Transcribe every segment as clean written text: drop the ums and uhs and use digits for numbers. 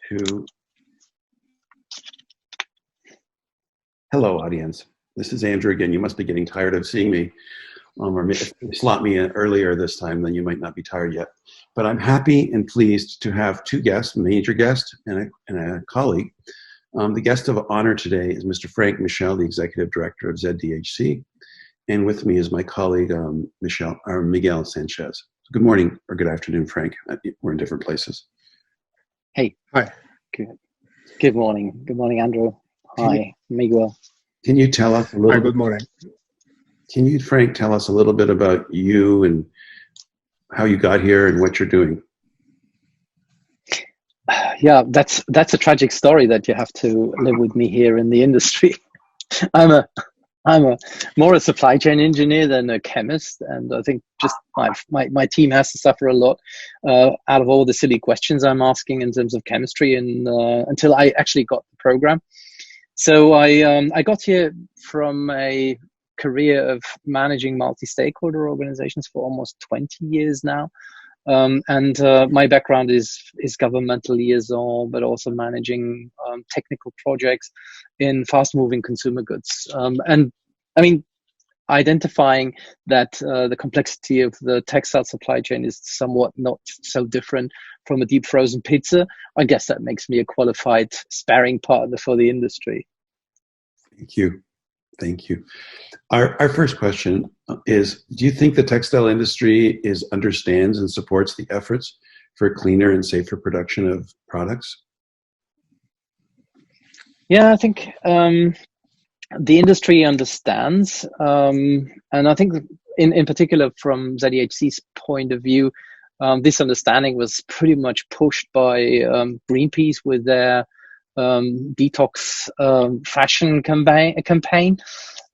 Two. Hello, audience. This is Andrew again. You must be getting tired of seeing me, or if you slot me in earlier this time, then you might not be tired yet. But I'm happy and pleased to have two guests, a major guest and a colleague. The guest of honor today is Mr. Frank Michel, the Executive Director of ZDHC. And with me is my colleague, Miguel Sanchez. Good morning or good afternoon, Frank. We're in different places. Hey. Hi. Good morning. Good morning, Andrew. Hi, Miguel. Can you tell us a little? Hi, good morning. Can you, Frank, tell us a little bit about you and how you got here and what you're doing? Yeah, that's a tragic story that you have to live with me here in the industry. I'm a more a supply chain engineer than a chemist, and I think just my team has to suffer a lot out of all the silly questions I'm asking in terms of chemistry, and until I actually got the program. So I got here from a career of managing multi-stakeholder organizations for almost 20 years now. And my background is governmental liaison, but also managing technical projects in fast-moving consumer goods. And I mean, identifying that the complexity of the textile supply chain is somewhat not so different from a deep frozen pizza, I guess that makes me a qualified sparring partner for the industry. Thank you. Thank you. Our first question is, do you think the textile industry understands and supports the efforts for cleaner and safer production of products? Yeah, I think the industry understands. And I think in particular from ZDHC's point of view, this understanding was pretty much pushed by Greenpeace with their detox fashion campaign.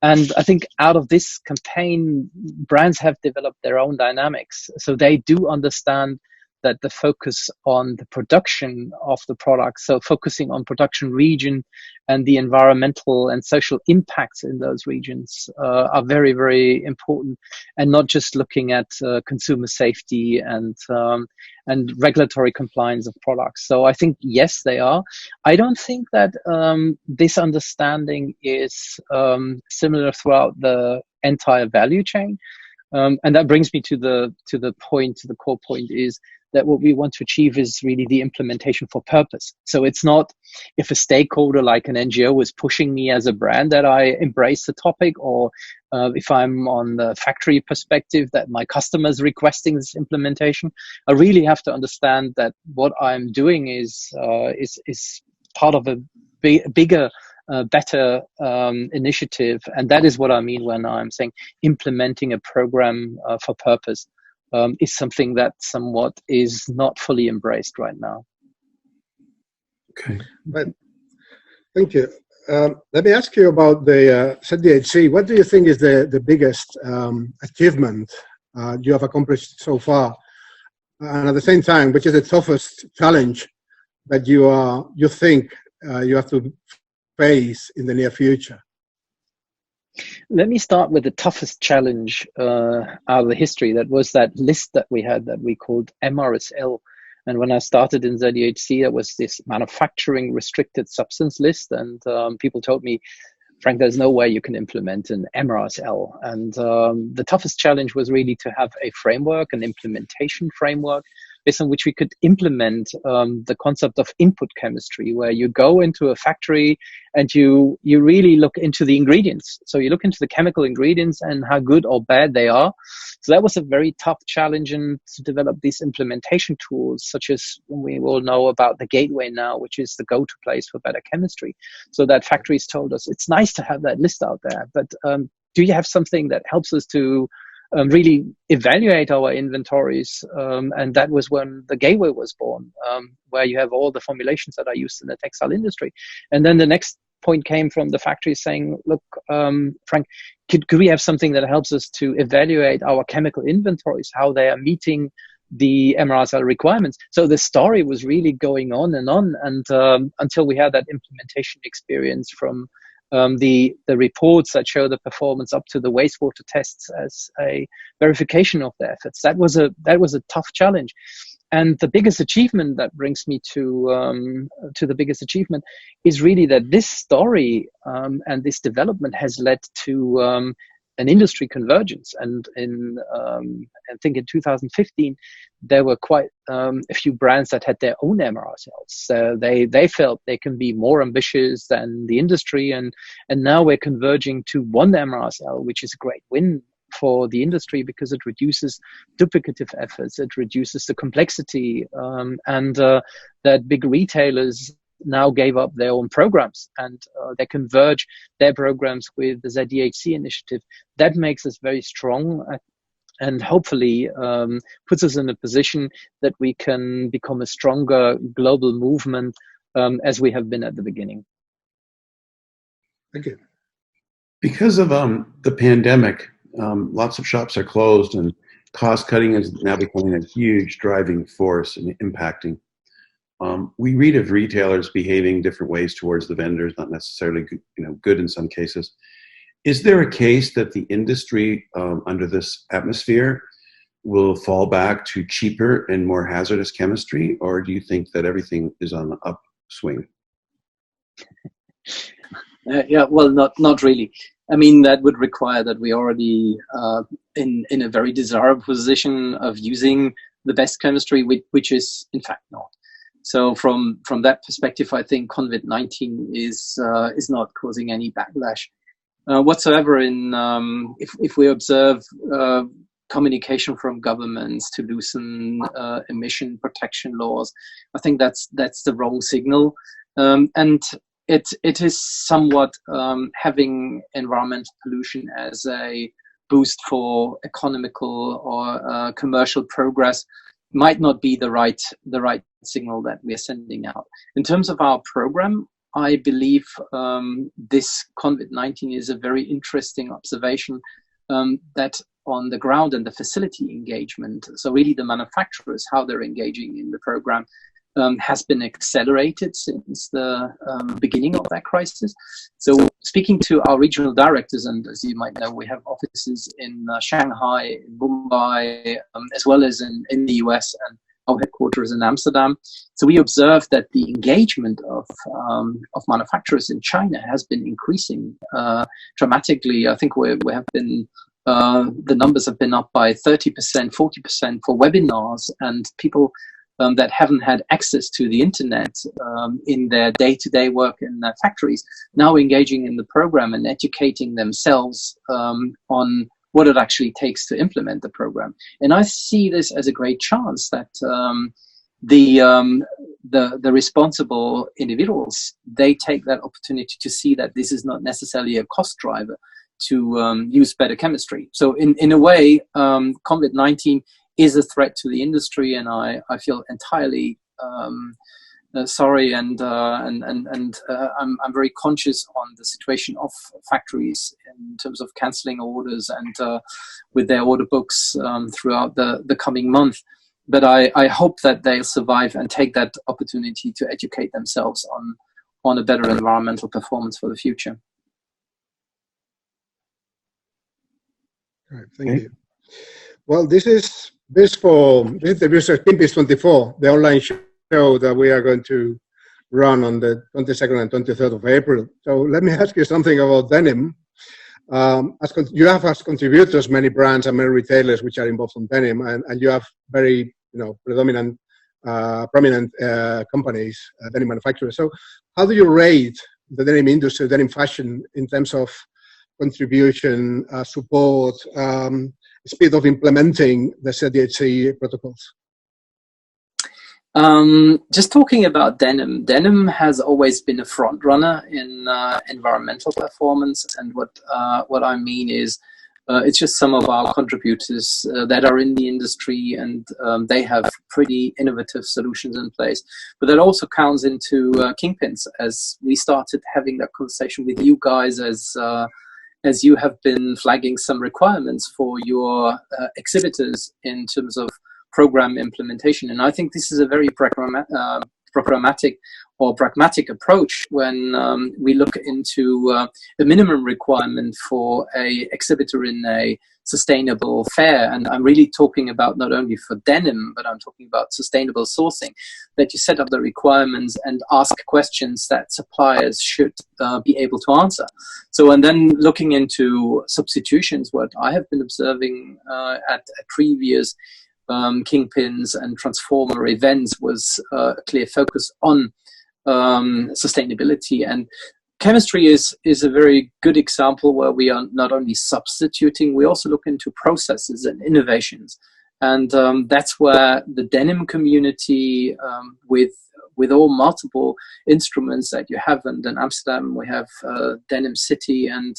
And I think out of this campaign, brands have developed their own dynamics. So they do understand that the focus on the production of the product, so focusing on production region and the environmental and social impacts in those regions are very, very important, and not just looking at consumer safety and regulatory compliance of products. So I think, yes, they are. I don't think that this understanding is similar throughout the entire value chain. And that brings me to the core point is that what we want to achieve is really the implementation for purpose. So it's not if a stakeholder like an NGO is pushing me as a brand that I embrace the topic, or if I'm on the factory perspective that my customers requesting this implementation. I really have to understand that what I'm doing is part of a bigger better initiative, and that is what I mean when I'm saying implementing a program for purpose is something that somewhat is not fully embraced right now. Okay. Right. Thank you. Let me ask you about the ZDHC. What do you think is the biggest achievement you have accomplished so far? And at the same time, which is the toughest challenge that you think you have to face in the near future? Let me start with the toughest challenge out of the history. That was that list that we had that we called MRSL. And when I started in ZDHC, it was this manufacturing restricted substance list. And people told me, Frank, there's no way you can implement an MRSL. And the toughest challenge was really to have a framework, an implementation framework, based on which we could implement the concept of input chemistry, where you go into a factory and you really look into the ingredients. So you look into the chemical ingredients and how good or bad they are. So that was a very tough challenge, and to develop these implementation tools, such as we all know about the Gateway now, which is the go-to place for better chemistry. So that factories told us, it's nice to have that list out there, but do you have something that helps us to really evaluate our inventories? And that was when the Gateway was born, where you have all the formulations that are used in the textile industry. And then the next point came from the factory saying, look, Frank, could we have something that helps us to evaluate our chemical inventories, how they are meeting the MRSL requirements? So the story was really going on, and until we had that implementation experience from the reports that show the performance up to the wastewater tests as a verification of the efforts. That was a tough challenge. And the biggest achievement that brings me to the biggest achievement is really that this story and this development has led to an industry convergence. And I think in 2015 there were quite a few brands that had their own MRI cells. So they felt they can be more ambitious than the industry, and now we're converging to one MRI cell, which is a great win for the industry because it reduces duplicative efforts, it reduces the complexity, and that big retailers now gave up their own programs, and they converge their programs with the ZDHC initiative. That makes us very strong and hopefully puts us in a position that we can become a stronger global movement as we have been at the beginning. Thank you. Because of the pandemic, lots of shops are closed, and cost cutting is now becoming a huge driving force and impacting. We read of retailers behaving different ways towards the vendors, not necessarily good in some cases. Is there a case that the industry under this atmosphere will fall back to cheaper and more hazardous chemistry, or do you think that everything is on the upswing? Yeah, well, not really. I mean, that would require that we already in a very desirable position of using the best chemistry, which is in fact not. So from that perspective, I think COVID-19 is not causing any backlash whatsoever. If we observe communication from governments to loosen emission protection laws, I think that's the wrong signal, and it is somewhat having environmental pollution as a boost for economical or commercial progress might not be the right signal that we are sending out. In terms of our program, I believe this COVID-19 is a very interesting observation that on the ground and the facility engagement, so really the manufacturers, how they're engaging in the program, has been accelerated since the beginning of that crisis. So speaking to our regional directors, and as you might know, we have offices in Shanghai, in Mumbai, as well as in the US, and our headquarters in Amsterdam. So we observed that the engagement of manufacturers in China has been increasing dramatically. I think we have been, the numbers have been up by 30%, 40% for webinars, and people that haven't had access to the internet in their day-to-day work in their factories, now engaging in the program and educating themselves on what it actually takes to implement the program. And I see this as a great chance that the responsible individuals, they take that opportunity to see that this is not necessarily a cost driver to use better chemistry. So in a way, COVID-19 is a threat to the industry, and I feel entirely sorry, and I'm very conscious on the situation of factories in terms of cancelling orders and with their order books throughout the coming month. But I hope that they'll survive and take that opportunity to educate themselves on a better environmental performance for the future. All right, thank you. Well, this is the User Teampeace 24, the online show that we are going to run on the 22nd and 23rd of April. So let me ask you something about denim. You have as contributors many brands and many retailers which are involved in denim, and you have very prominent companies, denim manufacturers. So how do you rate the denim industry, denim fashion, in terms of contribution, support, speed of implementing the ZDHC protocols? Just talking about denim has always been a front runner in environmental performance, and what I mean is it's just some of our contributors that are in the industry, and they have pretty innovative solutions in place. But that also counts into kingpins, as we started having that conversation with you guys, as you have been flagging some requirements for your exhibitors in terms of program implementation. And I think this is a very programmatic or pragmatic approach when we look into a minimum requirement for a exhibitor in a sustainable fare. And I'm really talking about not only for denim, but I'm talking about sustainable sourcing, that you set up the requirements and ask questions that suppliers should be able to answer. So, and then looking into substitutions, what I have been observing at previous Kingpins and Transformer events was a clear focus on sustainability. And chemistry is a very good example where we are not only substituting, we also look into processes and innovations. And that's where the denim community, with all multiple instruments that you have, and in Amsterdam we have Denim City, and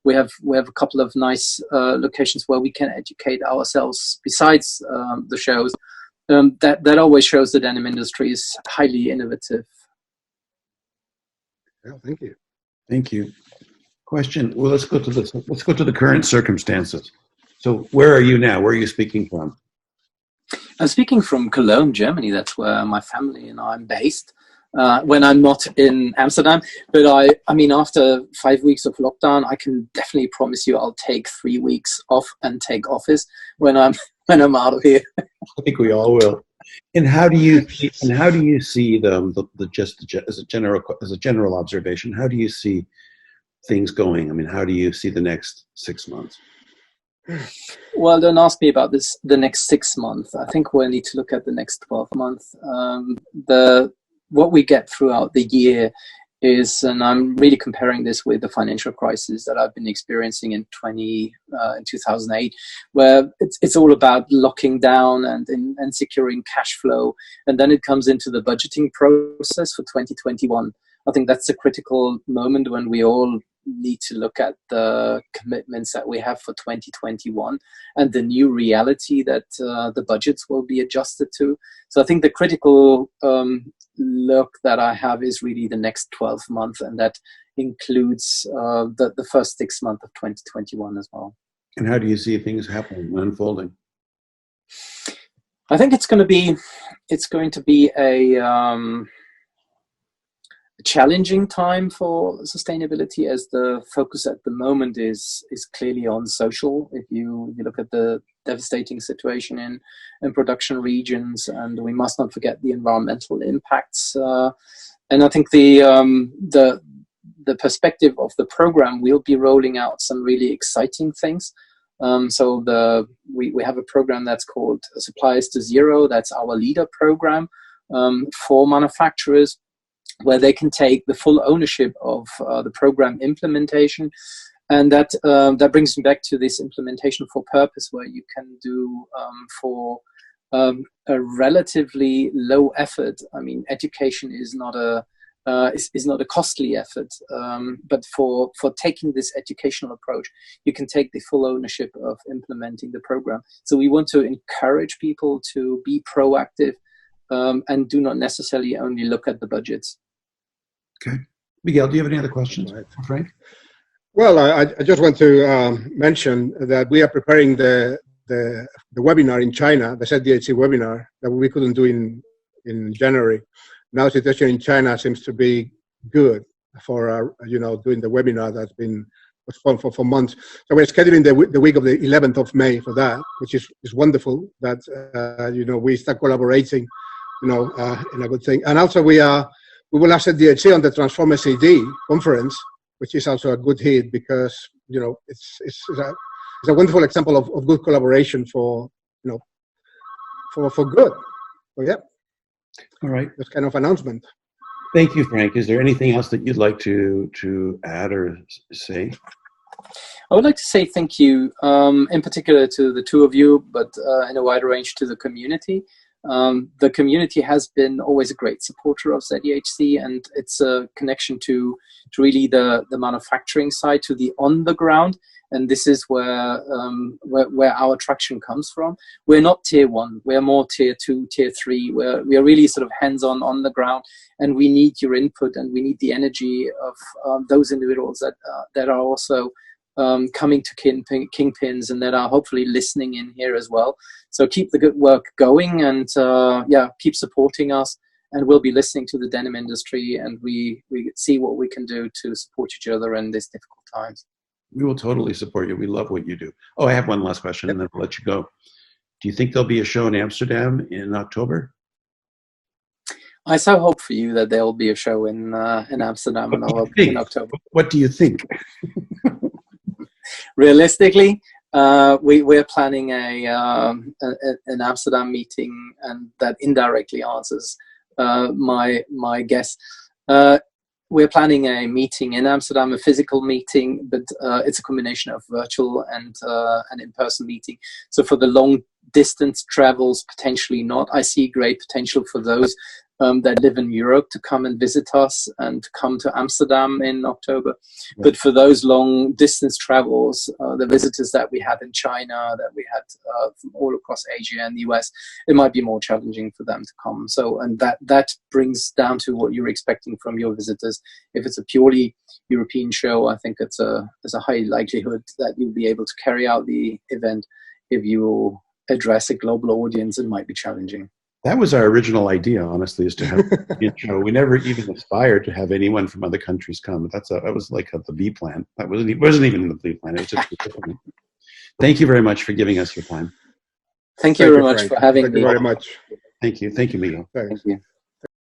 we have a couple of nice locations where we can educate ourselves besides the shows. That always shows the denim industry is highly innovative. Yeah, thank you. Thank you. Question. Well, let's go to the current circumstances. So, where are you now? Where are you speaking from? I'm speaking from Cologne, Germany. That's where my family and I'm based. When I'm not in Amsterdam, but I mean, after 5 weeks of lockdown, I can definitely promise you I'll take 3 weeks off and take office when I'm out of here. I think we all will. And how do you see the just as a general observation? How do you see things going? I mean, how do you see the next 6 months? Well, don't ask me about the next 6 months. I think we'll need to look at the next 12 months. What we get throughout the year is, and I'm really comparing this with the financial crisis that I've been experiencing in 2008, where it's all about locking down and securing cash flow. And then it comes into the budgeting process for 2021. I think that's a critical moment when we all need to look at the commitments that we have for 2021 and the new reality that the budgets will be adjusted to. So I think the critical look that I have is really the next 12 months, and that includes the first 6 months of 2021 as well. And how do you see things happening, unfolding? I think it's going to be a challenging time for sustainability, as the focus at the moment is clearly on social. If you look at the devastating situation in production regions, and we must not forget the environmental impacts. And I think the perspective of the program, we'll be rolling out some really exciting things. So we have a program that's called Suppliers to Zero. That's our leader program for manufacturers, where they can take the full ownership of the program implementation. And that brings me back to this implementation for purpose, where you can do for a relatively low effort. I mean, education is not a costly effort, but for taking this educational approach, you can take the full ownership of implementing the program. So we want to encourage people to be proactive and do not necessarily only look at the budgets. Okay. Miguel, do you have any other questions, Right. Frank? Well, I just want to mention that we are preparing the webinar in China, the ZDHC webinar that we couldn't do in January. Now the situation in China seems to be good for doing the webinar that's been postponed for months. So we're scheduling the week of the 11th of May for that, which is wonderful that we start collaborating, in a good thing. And also we will have ZDHC on the Transformer CD conference, which is also a good hit, because it's a wonderful example of good collaboration for good. So yeah. All right. This kind of announcement. Thank you, Frank. Is there anything else that you'd like to add or say? I would like to say thank you, in particular to the two of you, but in a wider range to the community. The community has been always a great supporter of ZDHC, and it's a connection to really the manufacturing side, to the on the ground. And this is where our traction comes from. We're not tier 1, we're more tier 2, tier 3, where we are really sort of hands-on on the ground, and we need your input, and we need the energy of those individuals that are also coming to Kingpins and that are hopefully listening in here as well. So keep the good work going, and keep supporting us, and we'll be listening to the denim industry, and we see what we can do to support each other in these difficult times. We will totally support you. We love what you do. Oh, I have one last question, and then I'll let you go. Do you think there'll be a show in Amsterdam in October? I so hope for you that there will be a show in Amsterdam in October. What do you think? Realistically, we're planning an Amsterdam meeting, and that indirectly answers my guess. We're planning a meeting in Amsterdam, a physical meeting, but it's a combination of virtual and an in-person meeting. So for the long distance travels, potentially not. I see great potential for those that live in Europe to come and visit us and to come to Amsterdam in October. Yeah. But for those long distance travels, the visitors that we had in China, that we had from all across Asia and the US, it might be more challenging for them to come. So, and that brings down to what you're expecting from your visitors. If it's a purely European show, I think there's a high likelihood that you'll be able to carry out the event. If you address a global audience, it might be challenging. That was our original idea, honestly, is to have a show. We never even aspired to have anyone from other countries come. That was like the B plan. That wasn't even the B plan. It was just a different. Thank you very much for giving us your time. Thank you very much for having me. Thank you very much. Thank you. Thank you, Miguel. Thanks. Thank you.